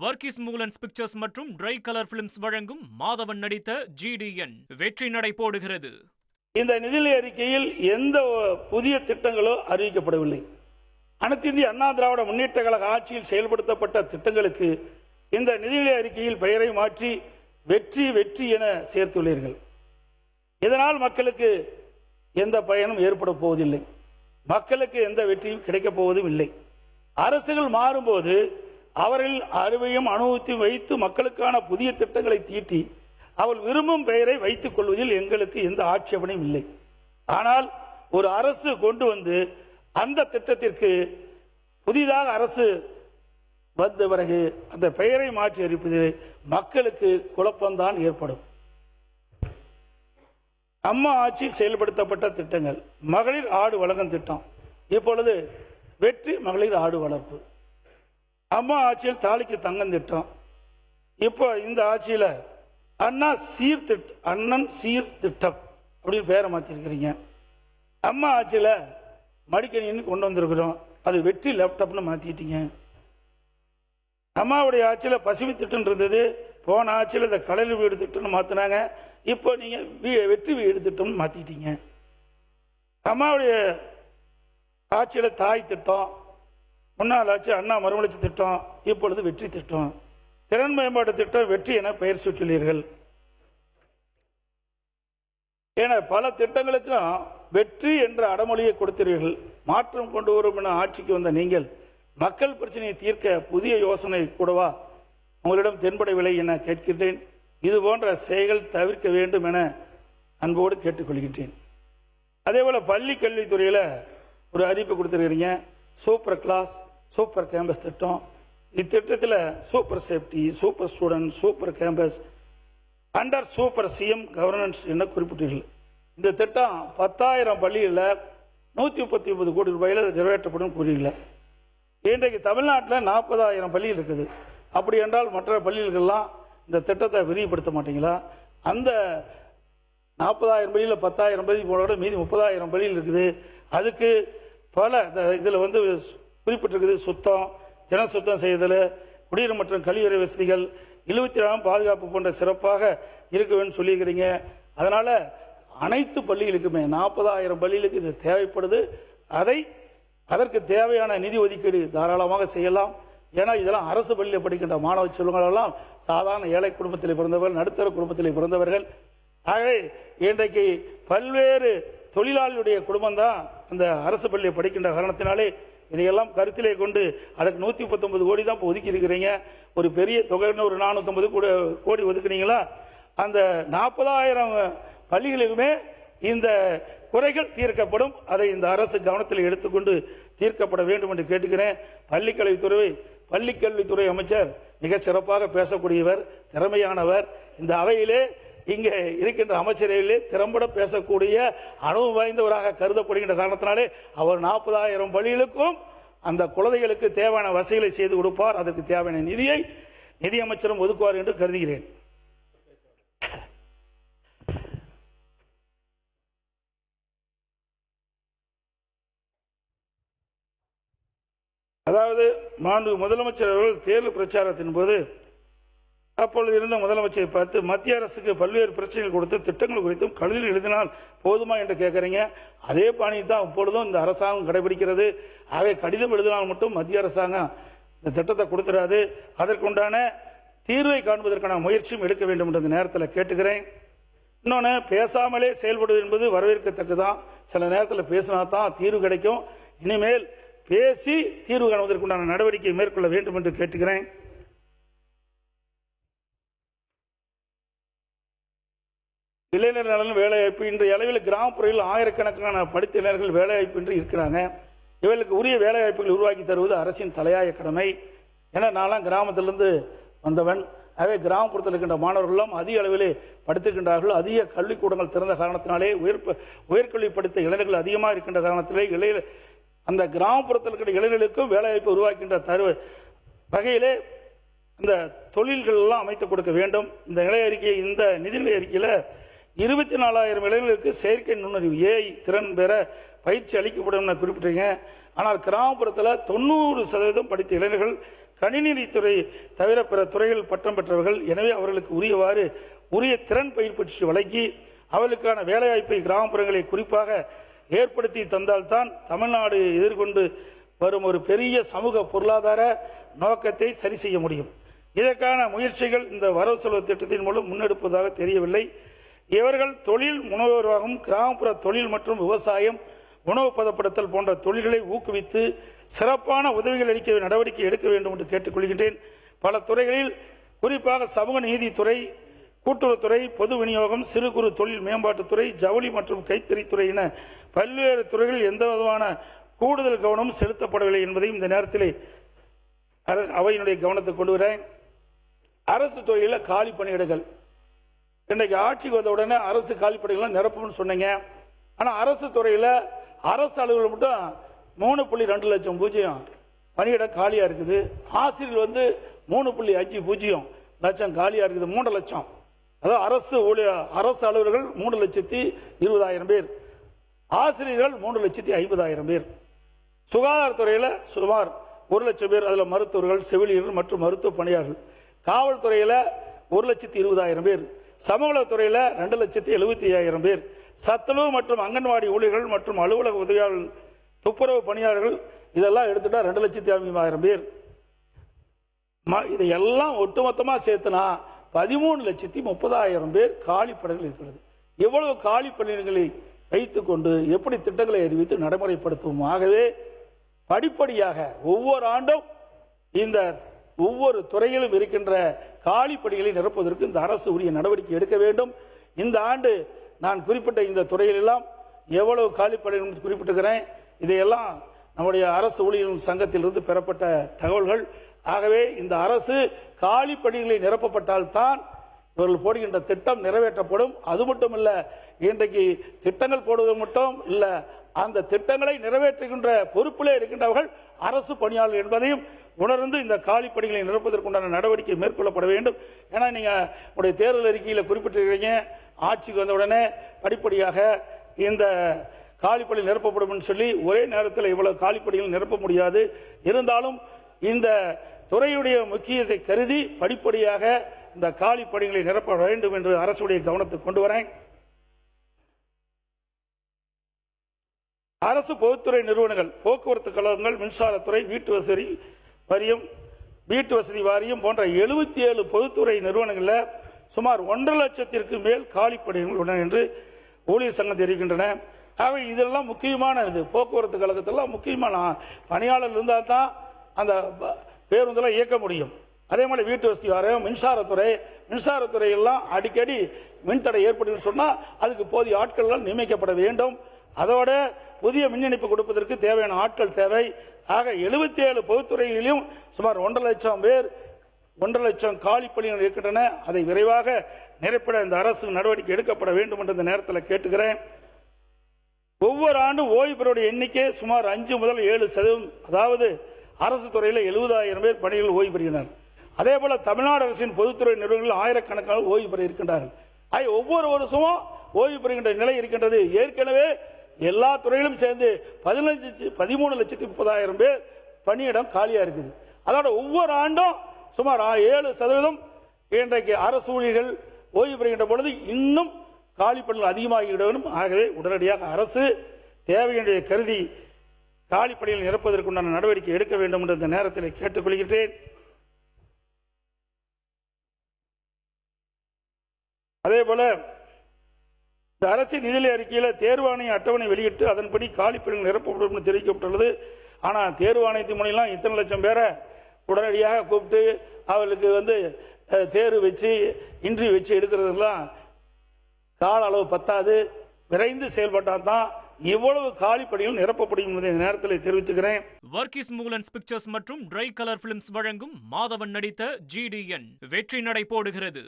Varghese மூலன்ஸ் pictures மற்றும் try colour films வழங்கும் மாதவன் நடித்த GDN வெற்றி நடை போடுகிறது. இந்த நிதிநிலை அறிக்கையில் எந்த புதிய திட்டங்களோ அறிவிக்கப்படவில்லை. அனைத்து இந்திய அண்ணா திராவிட முன்னேற்ற கழக ஆட்சியில் செயல்படுத்தப்பட்ட திட்டங்களுக்கு இந்த நிதிநிலை அறிக்கையில் பெயரை மாற்றி வெற்றி வெற்றி என சேர்த்துள்ளீர்கள். இதனால் மக்களுக்கு எந்த பயனும் ஏற்பட போவதில்லை. மக்களுக்கு எந்த வெற்றியும் கிடைக்கப் போவதும் இல்லை. அரசுகள் மாறும்போது அவர்கள் அறிவையும் அனுபவத்தையும் வைத்து மக்களுக்கான புதிய திட்டங்களை தீட்டி அவள் விரும்பும் பெயரை வைத்துக் கொள்வதில் எங்களுக்கு எந்த ஆட்சேபனையும் இல்லை. ஆனால் ஒரு அரசு கொண்டு வந்து அந்த திட்டத்திற்கு புதிதாக அரசு வந்த பிறகு அந்த பெயரை மாற்றி அறிவிப்பதில் மக்களுக்கு குழப்பம்தான் ஏற்படும். அம்மா ஆட்சியில் செயல்படுத்தப்பட்ட திட்டங்கள், மகளிர் ஆடு வழங்கும் திட்டம், இப்பொழுது வெற்றி மகளிர் ஆடு வளர்ப்பு. அம்மா ஆட்சியில் தாலிக்கு தங்கம் திட்டம், இப்போ இந்த ஆட்சியில் அண்ணன் சீர்திட்டம் அப்படின்னு பேரை மாற்றிருக்கிறீங்க. அம்மா ஆட்சியில் மடிக்கணின்னு கொண்டு வந்திருக்கிறோம், அது வெற்றி லேப்டாப்னு மாற்றிட்டீங்க. அம்மாவுடைய ஆட்சியில் பசுமை திட்டம் இருந்தது, போன ஆட்சியில் இந்த கலைஞர் வீடு திட்டம்னு மாற்றினாங்க, இப்போ நீங்கள் வெற்றி வீடு திட்டம்னு மாற்றிட்டீங்க. அம்மாவுடைய ஆட்சியில் தாய் திட்டம், முன்னாள் ஆட்சி அண்ணா மறுமலர்ச்சி திட்டம், இப்பொழுது வெற்றி திட்டம். திறன் மேம்பாட்டு திட்டம் வெற்றி என பெயர் சூட்டியுள்ளீர்கள். என பல திட்டங்களுக்கும் வெற்றி என்ற அடமொழியை கொடுத்தீர்கள். மாற்றம் கொண்டு வரும் என ஆட்சிக்கு வந்த நீங்கள் மக்கள் பிரச்சனையை தீர்க்க புதிய யோசனை கூடவா உங்களிடம் தென்படவில்லை என கேட்கின்றேன். இது போன்ற செயல்கள் தவிர்க்க வேண்டும் என அன்போடு கேட்டுக்கொள்கின்றேன். அதே போல பள்ளி கல்வித்துறையில் ஒரு அறிவிப்பு கொடுத்துருக்கிறீங்க. சூப்பர் கிளாஸ், சூப்பர் கேம்பஸ் திட்டம். இத்திட்டத்தில் super safety, super student, super campus, under super CM governance என குறிப்பிட்டீர்கள். இந்த திட்டம் 10,000 பள்ளிகளில் 139 கோடி ரூபாயில் நிறைவேற்றப்படும் கூறியில்லை. இன்றைக்கு தமிழ்நாட்டில் 40,000 பள்ளிகள் இருக்குது. அப்படி என்றால் மற்ற பள்ளிகளுக்கெல்லாம் இந்த திட்டத்தை விரிவுபடுத்த மாட்டீங்களா? அந்த 40,000 பள்ளியில் 10,000 பள்ளி போனோட மீதி 30,000 பள்ளிகள் இருக்குது. அதுக்கு பல இதில் குறிப்பிட்டிருக்குது. சுத்தம், ஜன சுத்தம் செய்தல், குடிநீர் மற்றும் கழிவறை வசதிகள், 24 பாதுகாப்பு போன்ற சிறப்பாக இருக்குன்னு சொல்லியிருக்கிறீங்க. அதனால் அனைத்து பள்ளிகளுக்குமே 40,000 பள்ளிகளுக்கு இது தேவைப்படுது. அதற்கு தேவையான நிதி ஒதுக்கீடு தாராளமாக செய்யலாம். ஏன்னா இதெல்லாம் அரசு பள்ளியில் படிக்கின்ற மாணவ செல்வங்களெல்லாம் சாதாரண ஏழை குடும்பத்தில் பிறந்தவர்கள், நடுத்தர குடும்பத்தில் பிறந்தவர்கள். ஆகவே இன்றைக்கு பல்வேறு தொழிலாளியுடைய குடும்பம் தான் அந்த அரசு பள்ளியை படிக்கின்ற காரணத்தினாலே இதையெல்லாம் கருத்திலே கொண்டு அதுக்கு 139 கோடி தான் இப்போ ஒதுக்கி இருக்கிறீங்க. ஒரு பெரிய தொகைன்னு ஒரு 450 கோடி ஒதுக்குனீங்களா? அந்த 40,000 பள்ளிகளுக்குமே இந்த குறைகள் தீர்க்கப்படும். அதை இந்த அரசு கவனத்தில் எடுத்துக்கொண்டு தீர்க்கப்பட வேண்டும் என்று கேட்டுக்கிறேன். பள்ளிக்கல்வித்துறை அமைச்சர் மிக சிறப்பாக பேசக்கூடியவர், திறமையானவர். இந்த அவையிலே இங்கே இருக்கின்ற அமைச்சரையிலே திறம்பட பேசக்கூடிய அனுபவம் வாய்ந்தவராக கருதப்படுகின்ற காரணத்தினாலே அவர் 40,000 பள்ளிகளுக்கும் அந்த குழந்தைகளுக்கு தேவையான வசதிகளை செய்து கொடுப்பார். அதற்கு தேவையான நிதியை நிதியமைச்சரும் ஒதுக்குவார் என்று கருதுகிறேன். அதாவது மாண்பு முதலமைச்சர் அவர்கள் தேர்தல் பிரச்சாரத்தின் போது அப்பொழுது இருந்த முதலமைச்சரை பார்த்து மத்திய அரசுக்கு பல்வேறு பிரச்சனைகள் கொடுத்து திட்டங்கள் குறித்தும் கடிதம் எழுதினால் போதுமா என்று கேட்குறீங்க. அதே பாணி தான் இப்பொழுதும் இந்த அரசாங்கம் கடைபிடிக்கிறது. ஆகவே கடிதம் எழுதினால் மட்டும் மத்திய அரசாங்கம் இந்த திட்டத்தை கொடுத்துடாது. அதற்குண்டான தீர்வை காண்பதற்கான முயற்சியும் எடுக்க வேண்டும் என்ற நேரத்தில் கேட்டுக்கிறேன். இன்னொன்று, பேசாமலே செயல்படுவது என்பது வரவேற்கத்தக்கதான். சில நேரத்தில் பேசினா தான் தீர்வு கிடைக்கும். இனிமேல் பேசி தீர்வு காணுவதற்குண்டான நடவடிக்கை மேற்கொள்ள வேண்டும் என்று கேட்டுக்கிறேன். இளைஞர் நலன் வேலைவாய்ப்பு, இன்றைய அளவில் கிராமப்புறங்களில் ஆயிரக்கணக்கான படித்த இளைஞர்கள் வேலைவாய்ப்பின்றி இருக்கிறாங்க. இவர்களுக்கு உரிய வேலைவாய்ப்புகள் உருவாக்கி தருவது அரசின் தலையாய கடமை. ஏன்னா நான்லாம் கிராமத்திலிருந்து வந்தவன். ஆகவே கிராமப்புறத்தில் இருக்கின்ற மாணவர்களும் அதிக அளவிலே படித்திருக்கின்றார்கள். அதிக கல்விக்கூடங்கள் திறந்த காரணத்தினாலே உயர்கல்வி படித்த இளைஞர்கள் அதிகமாக இருக்கின்ற காரணத்திலே அந்த கிராமப்புறத்தில் இருக்கிற இளைஞர்களுக்கும் வேலைவாய்ப்பு உருவாக்கின்ற வகையிலே இந்த தொழில்கள் எல்லாம் அமைத்துக் கொடுக்க வேண்டும். இந்த நிதிநிலை அறிக்கையில் 24,000 இளைஞர்களுக்கு செயற்கை நுண்ணறிவு AI திறன் பெற பயிற்சி அளிக்கப்படும் குறிப்பிட்டீங்க. ஆனால் கிராமப்புறத்தில் 90% படித்த இளைஞர்கள் கணினித்துறை தவிர பிற துறைகள் பட்டம் பெற்றவர்கள். எனவே அவர்களுக்கு உரியவாறு உரிய திறன் பயிற்சி வழங்கி அவர்களுக்கான வேலைவாய்ப்பை கிராமப்புறங்களை குறிப்பாக ஏற்படுத்தி தந்தால்தான் தமிழ்நாடு எதிர்கொண்டு வரும் ஒரு பெரிய சமூக பொருளாதார நோக்கத்தை சரி செய்ய முடியும். இதற்கான முயற்சிகள் இந்த வரவு செலவு திட்டத்தின் மூலம் முன்னெடுப்பதாக தெரியவில்லை. இவர்கள் தொழில் முனைவோராகவும் கிராமப்புற தொழில் மற்றும் விவசாயம், உணவு பதப்படுத்தல் போன்ற தொழில்களை ஊக்குவித்து சிறப்பான உதவிகள் அளிக்க நடவடிக்கை எடுக்க வேண்டும் என்று கேட்டுக்கொள்கின்றேன். பல துறைகளில் குறிப்பாக சமூக நீதித்துறை, கூட்டுறவுத்துறை, பொது விநியோகம், சிறு குறு தொழில் மேம்பாட்டுத்துறை, ஜவுளி மற்றும் கைத்தறித்துறை என பல்வேறு துறைகளில் எந்த விதமான கூடுதல் கவனம் செலுத்தப்படவில்லை என்பதையும் இந்த நேரத்தில் அவையினுடைய கவனத்தை கொண்டு வரேன். அரசு துறையில் காலி பணியிடங்கள் இன்றைக்கு ஆட்சிக்கு வந்த உடனே அரசு காலி பணியிடங்கள் நிரப்பும்னு சொன்னீங்க. ஆனால் அரசு துறையில் அரசு அலுவலர்கள் மட்டும் 3.2 லட்சம் பூஜ்ஜியம் பணியிடம் காலியா இருக்குது. ஆசிரியர் வந்து 3.50 லட்சம் காலியா இருக்குது. 3 லட்சம், அதாவது அரசு அலுவலர்கள் 3,20,000 பேர், ஆசிரியர்கள் 3,50,000 பேர். சுகாதாரத்துறையில் சுமார் 1 லட்சம் பேர், அதில் மருத்துவர்கள், செவிலியர்கள் மற்றும் மருத்துவ பணியாளர்கள். காவல்துறையில் 1,20,000 பேர், சமூகத்துறையில் 2,75,000 பேர், சத்துணவு மற்றும் அங்கன்வாடி ஊழியர்கள் மற்றும் அலுவலக உதவியாளர்கள், துப்புரவு பணியாளர்கள் இதெல்லாம் எடுத்துட்டா 2,50,000 பேர். இதையெல்லாம் ஒட்டுமொத்தமாக சேர்த்துனா 13,30,000 பேர் காலி பணிகள் இருக்கிறது. எவ்வளவு காலி பணிகளை வைத்துக் கொண்டு எப்படி திட்டங்களை அறிவித்து நடைமுறைப்படுத்துவோம். ஆகவே படிப்படியாக ஒவ்வொரு ஆண்டும் இந்த ஒவ்வொரு துறையிலும் இருக்கின்ற காலி பணிகளை நிரப்புவதற்கு இந்த அரசு உரிய நடவடிக்கை எடுக்க வேண்டும். இந்த ஆண்டு நான் குறிப்பிட்ட இந்த துறையிலெல்லாம் எவ்வளவு காலி பணிகள் குறிப்பிட்டிருக்கிறேன். இதையெல்லாம் நம்முடைய அரசு ஊழியர்கள் சங்கத்திலிருந்து பெறப்பட்ட தகவல்கள். ஆகவே இந்த அரசு காலி பணிகளை நிரப்பப்பட்டால்தான் இவர்கள் போடுகின்ற திட்டம் நிறைவேற்றப்படும். அது மட்டும் இல்ல, இன்றைக்கு திட்டங்கள் போடுவது மட்டும் இல்ல, அந்த திட்டங்களை நிறைவேற்றுகின்ற பொறுப்பிலே இருக்கின்றவர்கள் அரசு பணியாளர்கள் என்பதையும் உணர்ந்து இந்த காலி பணிகளை நிரப்புவதற்குண்டான நடவடிக்கை மேற்கொள்ளப்பட வேண்டும். ஏன்னா நீங்க உடைய தேர்தல் அறிக்கையில் குறிப்பிட்டிருக்கிறீங்க, ஆட்சிக்கு வந்த உடனே படிப்படியாக இந்த காலிப்பணி நிரப்பப்படும் சொல்லி ஒரே நேரத்தில் இவ்வளவு காலிப்பணிகள் நிரப்ப முடியாது. இருந்தாலும் இந்த துறையுடைய முக்கியத்தை கருதி படிப்படியாக இந்த காலி பணிகளை நிரப்ப வேண்டும் என்று அரசுடைய கவனத்தை கொண்டு வரேன். அரசு பொதுத்துறை நிறுவனங்கள், போக்குவரத்து கழகங்கள், மின்சாரத்துறை, வீட்டு வசதி வாரியம் போன்ற 77 பொதுத்துறை நிறுவனங்களில் சுமார் 1.5 லட்சத்திற்கு மேல் காலி பணிகள் உள்ளன என்று ஊழியர் சங்கம் தெரிவிக்கின்றன. ஆகவே இதெல்லாம் முக்கியமானது. போக்குவரத்து கழகத்தெல்லாம் முக்கியமான பணியாளர் இருந்தால் தான் அந்த பேருந்தெல்லாம் இயக்க முடியும். அதே மாதிரி வீட்டு வசதி வாரியம், மின்சாரத்துறை எல்லாம் அடிக்கடி மின்தடை ஏற்பட்டு சொன்னால் அதுக்கு போதிய ஆட்கள் நியமிக்கப்பட வேண்டும். அதோட புதிய மின் இணைப்பு கொடுப்பதற்கு தேவையான ஆட்கள் தேவை. ஆக 77 பொதுத்துறைகளிலும் சுமார் 1.5 லட்சம் காலி பணிகள் இருக்கின்றன. அதை விரைவாக நிரப்பிட இந்த அரசு நடவடிக்கை எடுக்கப்பட வேண்டும் என்று இந்த நேரத்தில் கேட்டுக்கிறேன். ஒவ்வொரு ஆண்டும் ஓய்வு பெறுவோருடைய எண்ணிக்கை சுமார் 5 முதல் 7%. அதாவது அரசு துறையில் 70,000 பேர் பணிகள் ஓய்வு பெறுகின்றனர். அதே போல தமிழ்நாடு அரசின் பொதுத்துறை நிறுவனங்கள் ஆயிரக்கணக்கான ஓய்வு பெற இருக்கின்றார்கள். ஒவ்வொரு வருஷமும் ஓய்வு பெறுகின்ற நிலை இருக்கின்றது. ஏற்கனவே எல்லா துறையிலும் சேர்ந்து 13,30,000 பேர் பணியிடம் காலியா இருக்குது. அதோட ஒவ்வொரு ஆண்டும் சுமார் 7% இன்றைக்கு அரசு ஊழியர்கள் ஓய்வு பெறுகின்ற பொழுது இன்னும் காலி பணிகள் அதிகமாகிவிடும். ஆகவே உடனடியாக அரசு தேவையை கருதி காலி பணிகள் நிரப்புவதற்குண்டான நடவடிக்கை எடுக்க வேண்டும் என்று இந்த நேரத்தில் கேட்டுக்கொள்கிறேன். அதே போல இந்த அரசின் நிதிநிலை அறிக்கையில் தேர்வாணைய அட்டவணை வெளியிட்டு அதன்படி காலி பணிகள் நிரப்பப்படும் என்று தெரிவிக்கப்பட்டுள்ளது. ஆனால் தேர்வாணையத்தின் மூலம் இத்தனை லட்சம் பேரை உடனடியாக கூப்பிட்டு அவர்களுக்கு தேர்வு வச்சு இன்டர்வியூ வச்சு எடுக்கிறதுலாம் கால அளவு பத்தாது. விரைந்து செயல்பட்டால் தான் இவ்வளவு காலி பணிகள் நிரப்பப்படும் என்பதை இந்த நேரத்தில் தெரிவித்துக்கிறேன். வர்கீஸ் மூலன்ஸ் பிக்சர்ஸ் மற்றும் ட்ரை கலர் பிலிம்ஸ் வழங்கும் மாதவன் நடித்த GDN வெற்றி நடை போடுகிறது.